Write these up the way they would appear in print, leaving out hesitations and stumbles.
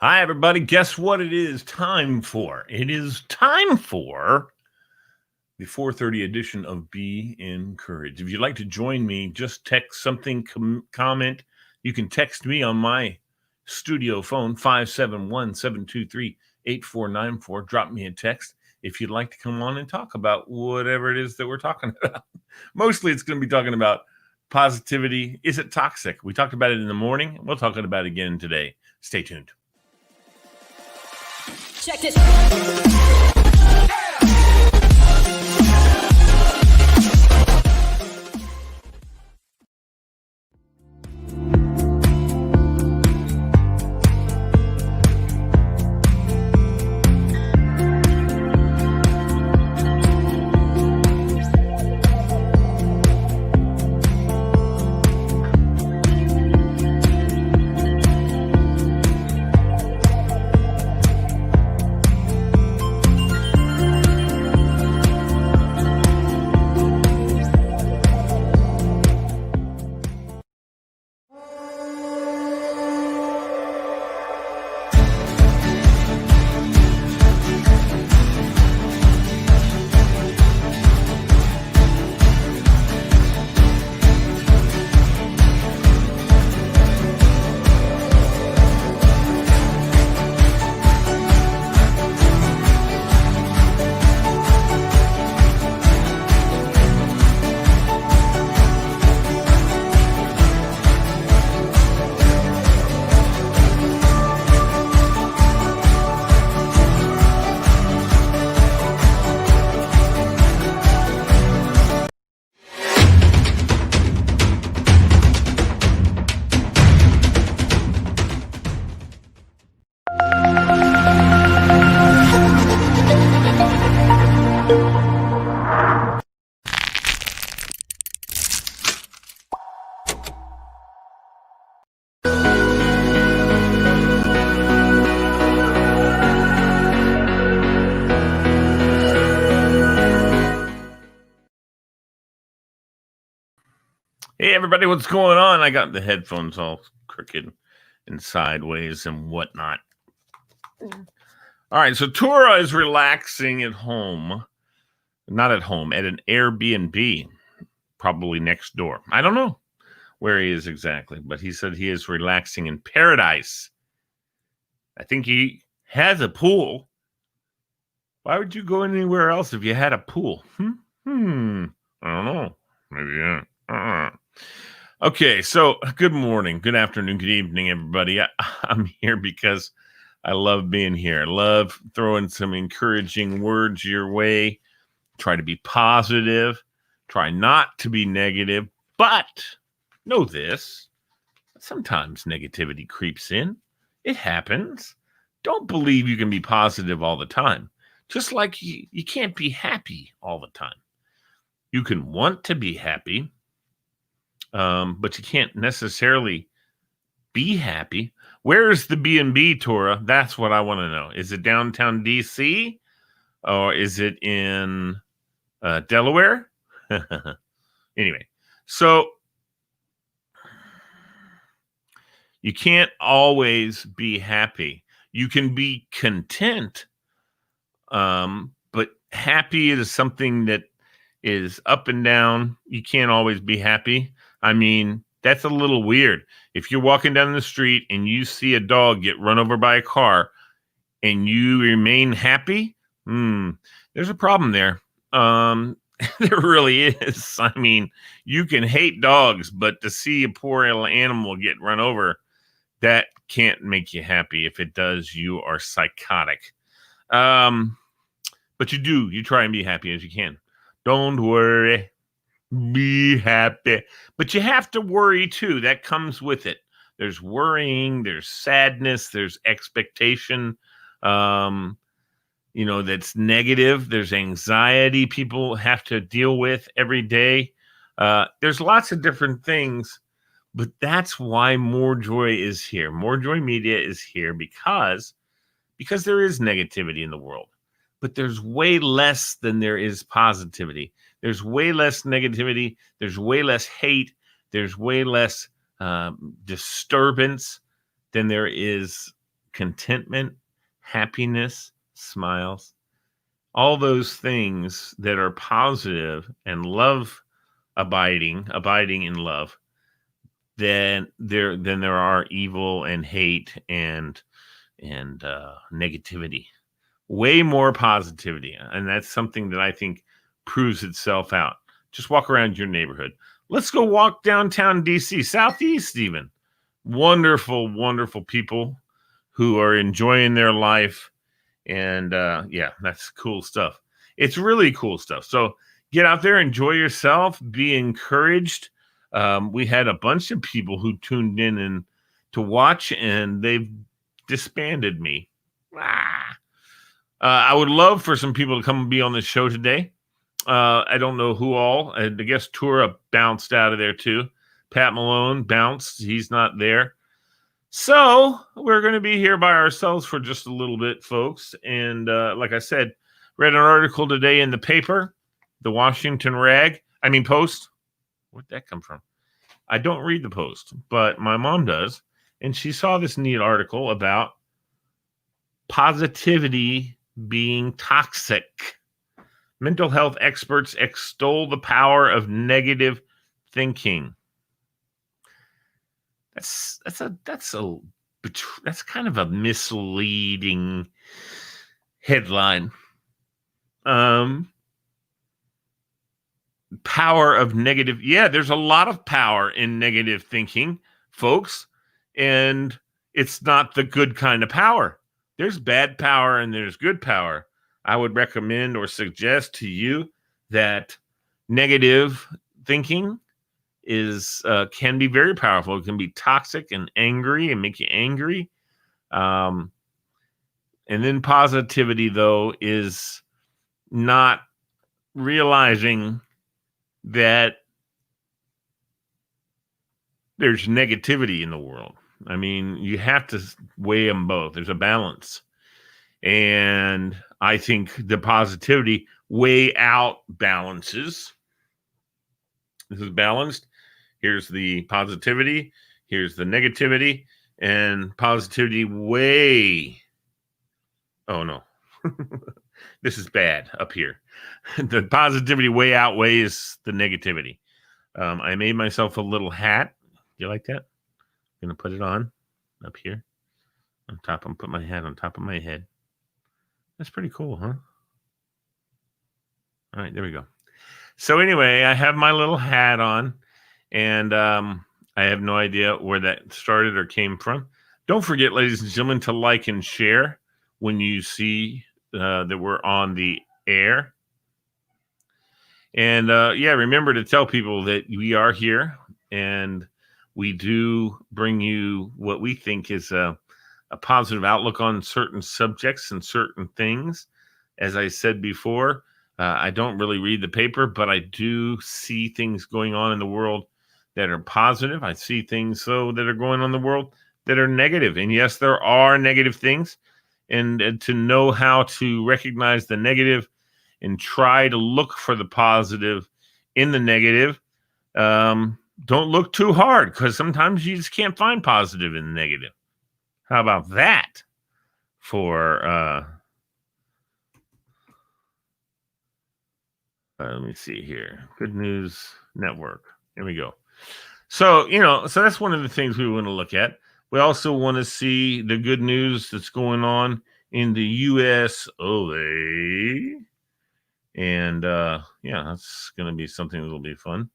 Hi, everybody. Guess what it is time for? It is time for the 4:30 edition of Be Encouraged. If you'd like to join me, just text something, comment. You can text me on my studio phone, 571-723-8494. Drop me a text if you'd like to come on and talk about whatever it is that we're talking about. Mostly it's going to be talking about positivity. Is it toxic? We talked about it in the morning. We'll talk about it again today. Stay tuned. Check this. Hey, everybody, what's going on? I got the headphones all crooked and sideways and whatnot. All right, so Tora is relaxing at home. Not at home, at an Airbnb, probably next door. I don't know where he is exactly, but he said he is relaxing in paradise. I think he has a pool. Why would you go anywhere else if you had a pool? I don't know. Maybe, yeah. Okay, so good morning, good afternoon, good evening, everybody. I'm here because I love being here. I love throwing some encouraging words your way. Try to be positive. Try not to be negative. But know this, sometimes negativity creeps in. It happens. Don't believe you can be positive all the time. Just like you can't be happy all the time. You can want to be happy, but you can't necessarily be happy. Where is the B&B, Tora? That's what I want to know. Is it downtown DC or is it in Delaware? Anyway, so you can't always be happy. You can be content, but happy is something that is up and down. You can't always be happy. I mean, that's a little weird. If you're walking down the street and you see a dog get run over by a car and you remain happy, there's a problem there. There really is. I mean, you can hate dogs, but to see a poor little animal get run over, that can't make you happy. If it does, you are psychotic. But you try and be happy as you can. Don't worry. Be happy. But you have to worry too. That comes with it. There's worrying, there's sadness, there's expectation, that's negative. There's anxiety people have to deal with every day. There's lots of different things, but that's why More Joy is here. More Joy Media is here because there is negativity in the world, but there's way less than there is positivity. There's way less negativity. There's way less hate. There's way less disturbance than there is contentment, happiness, smiles, all those things that are positive and love abiding in love, then there are evil and hate and negativity. Way more positivity, and that's something that I think proves itself out. Just walk around your neighborhood. Let's go walk downtown DC, Southeast even. Wonderful, wonderful people who are enjoying their life. And yeah, that's cool stuff. It's really cool stuff. So get out there, enjoy yourself, be encouraged. We had a bunch of people who tuned in and to watch, and they've disbanded me. I would love for some people to come and be on the show today. I don't know who all. I guess Tura bounced out of there too. Pat Malone bounced. He's not there. So we're going to be here by ourselves for just a little bit, folks. And like I said, read an article today in the paper, the Washington Post. Where'd that come from? I don't read the Post, but my mom does. And she saw this neat article about positivity being toxic. Mental health experts extol the power of negative thinking. That's kind of a misleading headline. Power of negative. Yeah, there's a lot of power in negative thinking, folks, and it's not the good kind of power. There's bad power and there's good power. I would recommend or suggest to you that negative thinking can be very powerful. It can be toxic and angry and make you angry. And then positivity, though, is not realizing that there's negativity in the world. I mean, you have to weigh them both. There's a balance. And I think the positivity way out balances. This is balanced. Here's the positivity. Here's the negativity. And positivity way. Oh, no. This is bad up here. The positivity way outweighs the negativity. I made myself a little hat. You like that? I'm going to put it on up here. On top. I'm put my hat on top of my head. That's pretty cool, huh? All right, there we go. So anyway, I have my little hat on, and I have no idea where that started or came from. Don't forget, ladies and gentlemen, to like and share when you see that we're on the air. And yeah, remember to tell people that we are here, and we do bring you what we think is a positive outlook on certain subjects and certain things. As I said before, I don't really read the paper, but I do see things going on in the world that are positive. I see things, though, that are going on in the world that are negative. And yes, there are negative things. And to know how to recognize the negative and try to look for the positive in the negative. Don't look too hard, because sometimes you just can't find positive in the negative. How about that for let me see here. Good News Network. Here we go. So, so that's one of the things we want to look at. We also want to see the good news that's going on in the U.S. of A. And yeah, that's going to be something that'll be fun.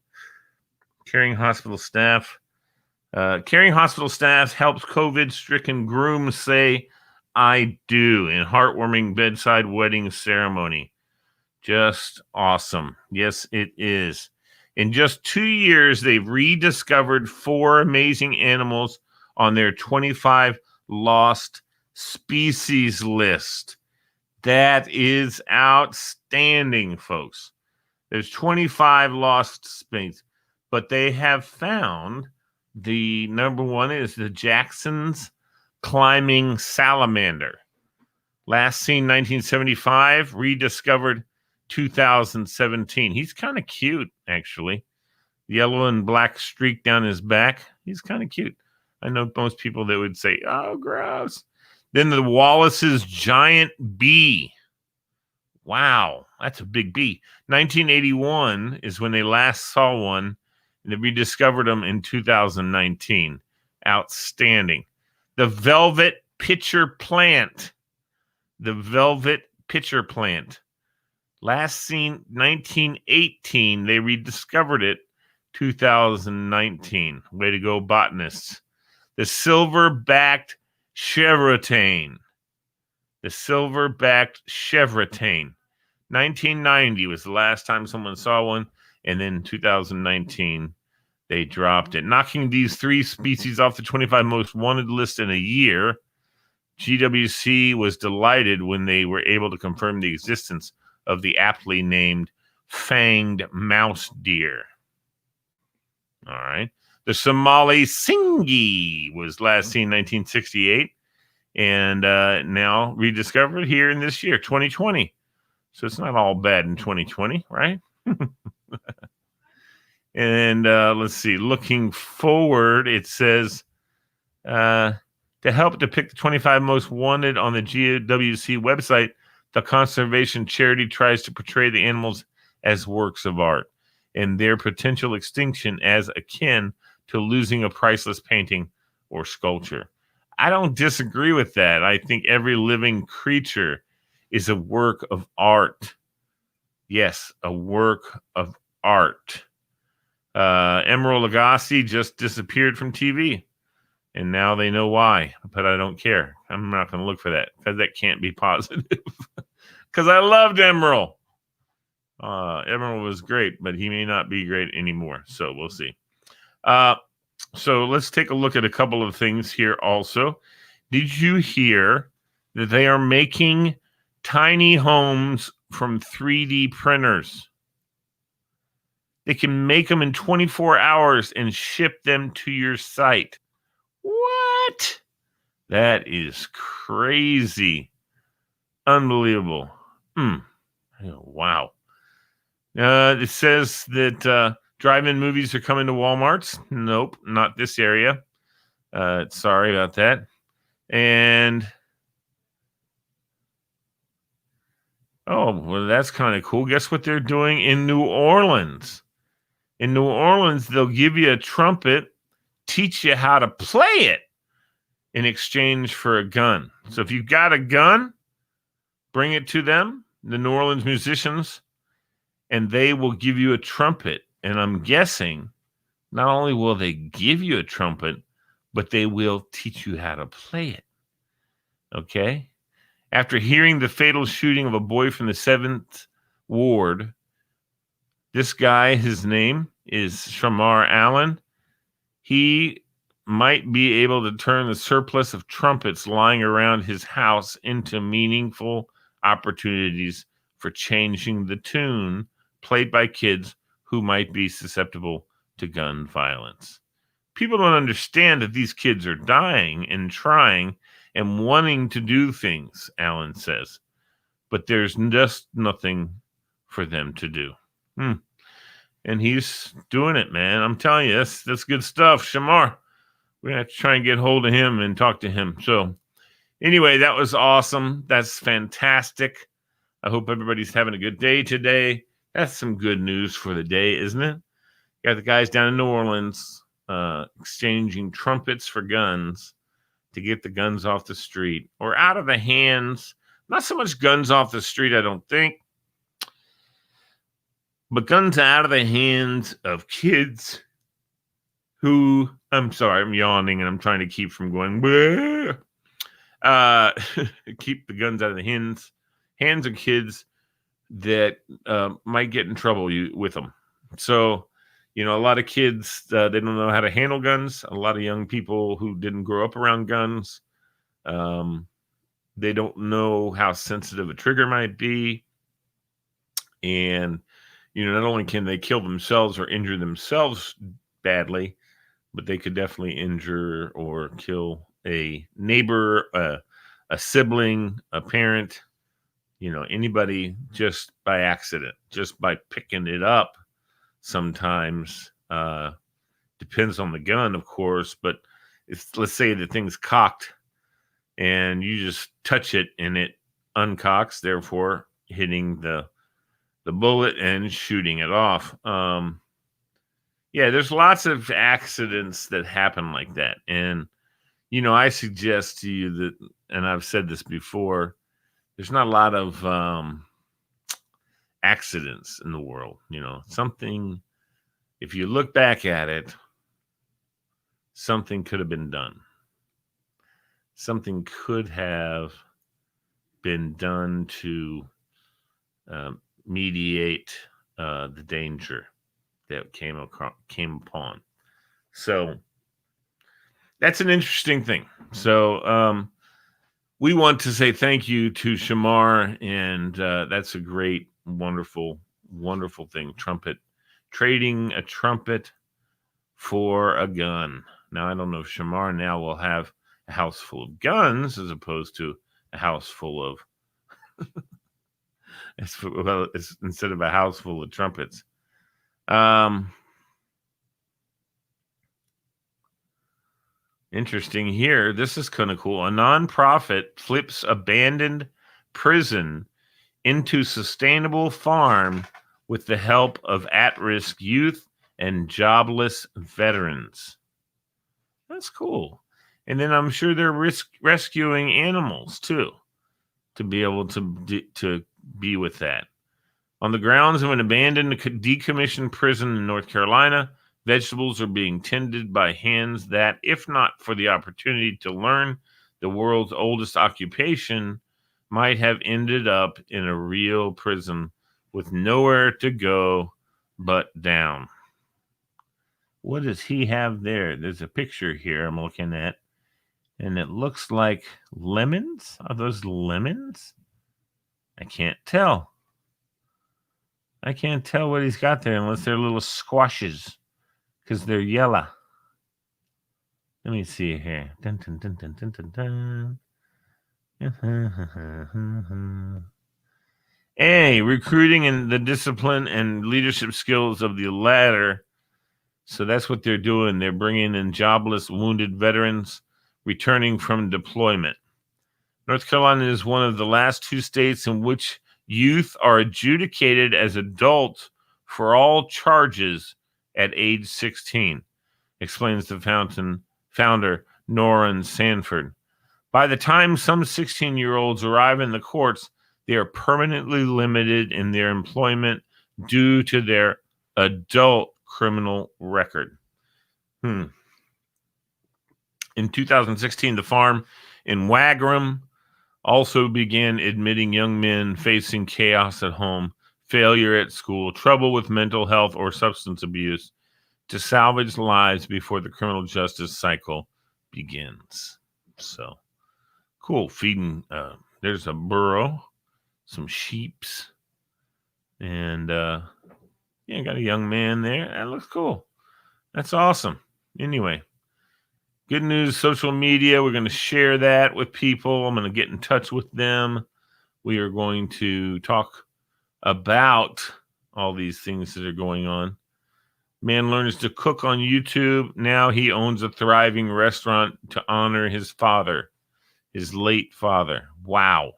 Caring hospital staff helps COVID-stricken grooms say, "I do," in heartwarming bedside wedding ceremony. Just awesome. Yes, it is. In just 2 years, they've rediscovered 4 amazing animals on their 25 lost species list. That is outstanding, folks. There's 25 lost species, but they have found the number one is the Jackson's climbing salamander. Last seen 1975, rediscovered 2017. He's kind of cute, actually. Yellow and black streak down his back. He's kind of cute. I know most people that would say, "Oh, gross." Then the Wallace's giant bee. Wow, that's a big bee. 1981 is when they last saw one, and they rediscovered them in 2019. Outstanding. The velvet pitcher plant. The velvet pitcher plant. Last seen 1918. They rediscovered it 2019. Way to go, botanists. The silver-backed chevrotain. The silver-backed chevrotain. 1990 was the last time someone saw one, and then 2019 they dropped it, knocking these 3 species off the 25 most wanted list in a year. GWC was delighted when they were able to confirm the existence of the aptly named fanged mouse deer. All right. The Somali singi was last seen in 1968 and now rediscovered here in this year, 2020. So it's not all bad in 2020, right? And let's see. Looking forward, it says to help depict the 25 most wanted on the GWC website, the conservation charity tries to portray the animals as works of art and their potential extinction as akin to losing a priceless painting or sculpture. I don't disagree with that. I think every living creature is a work of art. Yes, a work of art. Emeril Lagasse just disappeared from TV, and now they know why, but I don't care. I'm not going to look for that because that can't be positive because I loved Emeril. Emeril was great, but he may not be great anymore, so we'll see. So let's take a look at a couple of things here also. Did you hear that they are making tiny homes from 3D printers? They can make them in 24 hours and ship them to your site. What? That is crazy. Unbelievable. Wow. It says that drive-in movies are coming to Walmarts. Nope, not this area. Sorry about that. And oh, well, that's kind of cool. Guess what they're doing in New Orleans? In New Orleans, they'll give you a trumpet, teach you how to play it in exchange for a gun. So if you've got a gun, bring it to them, the New Orleans musicians, and they will give you a trumpet. And I'm guessing not only will they give you a trumpet, but they will teach you how to play it. Okay? After hearing the fatal shooting of a boy from the 7th Ward, this guy, his name is Shamar Allen. He might be able to turn the surplus of trumpets lying around his house into meaningful opportunities for changing the tune played by kids who might be susceptible to gun violence. People don't understand that these kids are dying and trying and wanting to do things, Allen says, but there's just nothing for them to do. And he's doing it, man. I'm telling you, that's good stuff. Shamar, we're going to have to try and get hold of him and talk to him. So anyway, that was awesome. That's fantastic. I hope everybody's having a good day today. That's some good news for the day, isn't it? Got the guys down in New Orleans exchanging trumpets for guns to get the guns off the street or out of the hands. Not so much guns off the street, I don't think, but guns out of the hands of kids who, I'm sorry, I'm yawning and I'm trying to keep from going, keep the guns out of the hands of kids that might get in trouble with them. So, a lot of kids, they don't know how to handle guns. A lot of young people who didn't grow up around guns, they don't know how sensitive a trigger might be. And, not only can they kill themselves or injure themselves badly, but they could definitely injure or kill a neighbor, a sibling, a parent, anybody just by accident, just by picking it up. Sometimes depends on the gun, of course, but let's say the thing's cocked and you just touch it and it uncocks, therefore hitting the bullet and shooting it off. Yeah, there's lots of accidents that happen like that. And, I suggest to you that, and I've said this before, there's not a lot of accidents in the world. Something, if you look back at it, something could have been done. Something could have been done to mediate the danger that came upon. So that's an interesting thing. So we want to say thank you to Shamar, and that's a great, wonderful, wonderful thing. Trading a trumpet for a gun. Now, I don't know if Shamar now will have a house full of guns as opposed to a house full of instead of a house full of trumpets. Interesting here. This is kind of cool. A nonprofit flips abandoned prison into sustainable farm with the help of at-risk youth and jobless veterans. That's cool. And then I'm sure they're rescuing animals too, to be able to be with that. On the grounds of an abandoned decommissioned prison in North Carolina, vegetables are being tended by hands that, if not for the opportunity to learn the world's oldest occupation, might have ended up in a real prison with nowhere to go but down. What does he have there? There's a picture here I'm looking at, and it looks like lemons. Are those lemons? I can't tell. I can't tell what he's got there unless they're little squashes, because they're yellow. Let me see here. Dun, dun, dun, dun, dun, dun, dun. A, recruiting and the discipline and leadership skills of the latter. So that's what they're doing. They're bringing in jobless, wounded veterans returning from deployment. North Carolina is one of the last two states in which youth are adjudicated as adults for all charges at age 16, explains the founder, Norrin Sanford. By the time some 16-year-olds arrive in the courts, they are permanently limited in their employment due to their adult criminal record. In 2016, the farm in Wagram also began admitting young men facing chaos at home, failure at school, trouble with mental health or substance abuse to salvage lives before the criminal justice cycle begins. So cool. Feeding, there's a burro, some sheeps, and got a young man there. That looks cool. That's awesome. Anyway, good news, social media. We're going to share that with people. I'm going to get in touch with them. We are going to talk about all these things that are going on. Man learns to cook on YouTube. Now he owns a thriving restaurant to honor his father, his late father. Wow.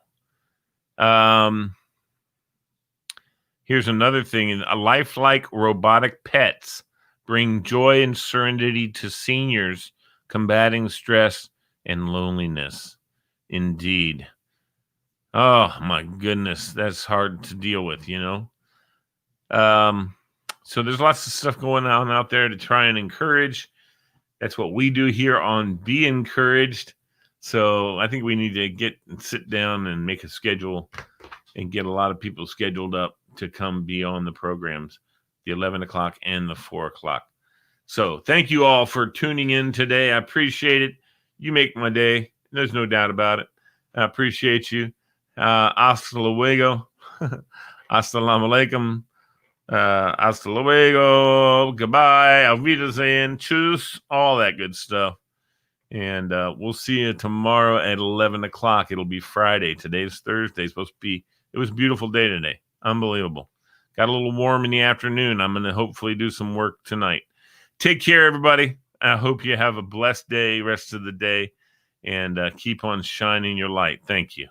Here's another thing. A lifelike robotic pets bring joy and serenity to seniors combating stress and loneliness. Indeed. Oh, my goodness. That's hard to deal with, So there's lots of stuff going on out there to try and encourage. That's what we do here on Be Encouraged. So I think we need to sit down and make a schedule and get a lot of people scheduled up to come be on the programs, the 11 o'clock and the 4 o'clock. So thank you all for tuning in today. I appreciate it. You make my day. There's no doubt about it. I appreciate you. Hasta luego. Assalamu alaikum. Hasta luego. Goodbye. Auf Wiedersehen. Tschüss. All that good stuff. And we'll see you tomorrow at 11 o'clock. It'll be Friday. Today's Thursday. It was a beautiful day today. Unbelievable. Got a little warm in the afternoon. I'm going to hopefully do some work tonight. Take care, everybody. I hope you have a blessed day, rest of the day. and keep on shining your light. Thank you.